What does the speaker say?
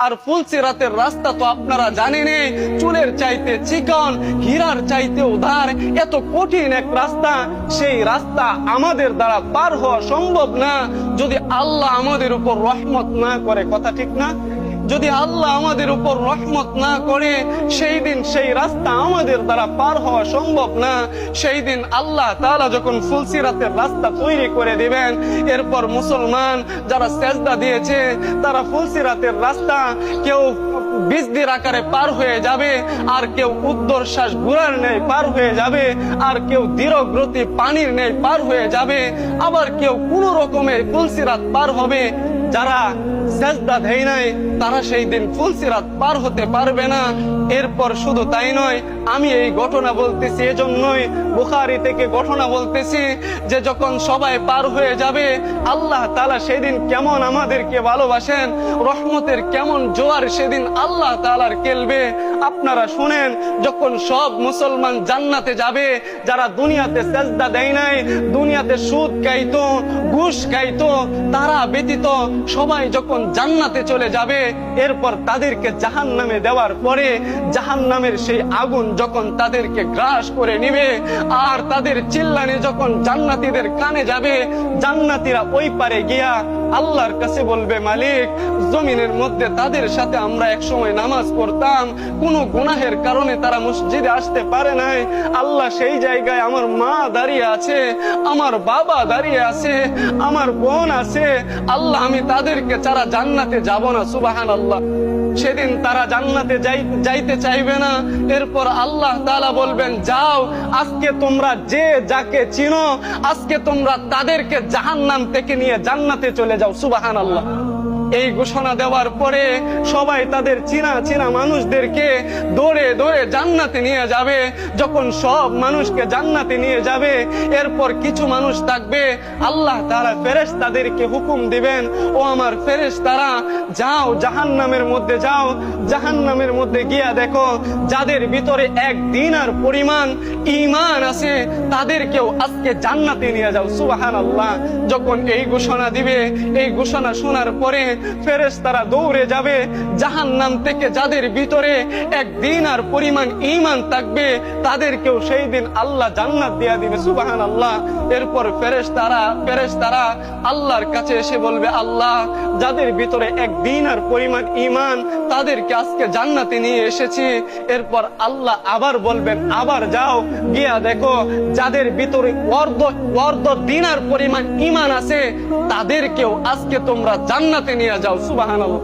আর ফুলসিরাতের রাস্তা তো আপনারা জানেনই, চুলের চাইতে চিকন, হীরার চাইতে উদার, এত কঠিন এক রাস্তা। সেই রাস্তা আমাদের দ্বারা পার হওয়া সম্ভব না যদি আল্লাহ আমাদের উপর রহমত না করে। কথা ঠিক না? যদি আল্লাহ আমাদের উপর রহমত না করে, সেই দিন সেই রাস্তা আমাদের দ্বারা পার হওয়া সম্ভব না। সেই দিন আল্লাহ তাআলা যখন ফুলসিরাতের রাস্তা তৈরি করে দিবেন, এরপর মুসলমান যারা সেজদা দিয়েছে তারা ফুলসিরাতের রাস্তা কেউ বিজদির আকারে পার হয়ে যাবে, আর কেউ উদ্দর্শ্বাস ঘোড়ার ন্যায় পার হয়ে যাবে, আর কেউ ধীরগতি পানির ন্যায় পার হয়ে যাবে, আবার কেউ কোন রকমের ফুলসিরাত পার হবে। যারা সেজদা দেয় নাই তারা সেই দিন ফুলসিরাত পার হতে পারবে না। এরপর শুধু তাই নয়, আমি এই ঘটনা বলতেছি এজন্যই, বুখারী থেকে ঘটনা বলতেছি, যে যখন সবাই পার হয়ে যাবে, আল্লাহ তাআলা সেদিন কেমন আমাদেরকে ভালোবাসেন, রহমতের কেমন জোয়ার সেদিন আল্লাহ তাআলার খেলবে। আপনারা শুনেন, যখন সব মুসলমান জান্নাতে যাবে, যারা দুনিয়াতে সেজদা দেয় নাই, দুনিয়াতে সুদ খাইতো, ঘুষ খাইতো, তারা ব্যতীত সবাই যখন জান্নাতে চলে যাবে, এরপর তাদেরকে জাহান্নামে দেওয়ার পরে জাহান্নামের সেই আগুন যখন তাদেরকে গ্রাস করে নিবে, আর তাদের চিল্লানি যখন জান্নাতীদের কানে যাবে, জান্নাতীরা ওই পারে গিয়া আল্লাহর কাছে বলবে, মালিক, জমিনের মধ্যে তাদের সাথে আমরা একসময় নামাজ পড়তাম, কোন গুনাহের কারণে তারা মসজিদে আসতে পারে নাই। আল্লাহ, সেই জায়গায় আমার মা দাঁড়িয়ে আছে, আমার বাবা দাঁড়িয়ে আছে, আমার বোন আছে। আল্লাহ, আমি তাদেরকে ছাড়া জান্নাতে যাব না। সুবহানাল্লাহ। সেদিন তারা জান্নাতে যাইতে চাইবে না। এরপর আল্লাহ তাআলা বলবেন, যাও, আজকে তোমরা যে যাকে চিনো, আজকে তোমরা তাদেরকে জাহান্নাম থেকে নিয়ে জান্নাতে চলে যাও। সুবহানাল্লাহ। এই ঘোষণা দেওয়ার পরে সবাই তাদের চিনা মানুষদেরকে দৌড়ে দৌড়ে জান্নাতে নিয়ে যাবে। যখন সব মানুষকে জান্নাতে নিয়ে যাবে, এরপর কিছু মানুষ থাকবে, আল্লাহ তাআলা ফেরেশতাদেরকে হুকুম দিবেন, ও আমার ফেরেশতারা, যাও জাহান্নামের মধ্যে যাও, জাহান্নামের মধ্যে গিয়া দেখো যাদের ভিতরে এক দিনার পরিমাণ ঈমান আছে, তাদেরকেও আজকে জান্নাতে নিয়ে যাও। সুবহানাল্লাহ। যখন এই ঘোষণা দিবে, এই ঘোষণা শোনার পরে ফেরেশতারা দৌড়ে যাবে, জাহান্নাম থেকে যাদের ভিতরে এক দিনার পরিমাণ ঈমান থাকবে, তাদেরকেও সেই দিন আল্লাহ জান্নাত দিয়ে দিবে। সুবহানাল্লাহ। এরপর ফেরেশতারা আল্লাহর কাছে এসে বলবে, আল্লাহ, যাদের ভিতরে এক দিনার পরিমাণ ঈমান, তাদেরকে আজকে জান্নাতে নিয়ে এসেছি। এরপর আল্লাহ আবার বলবেন, আবার যাও, গিয়া দেখো যাদের ভিতরে অর্ধ দিনার পরিমাণ ঈমান আছে, তাদেরকেও আজকে তোমরা জান্নাতে নিয়ে যাও। সুবহানাল্লাহ।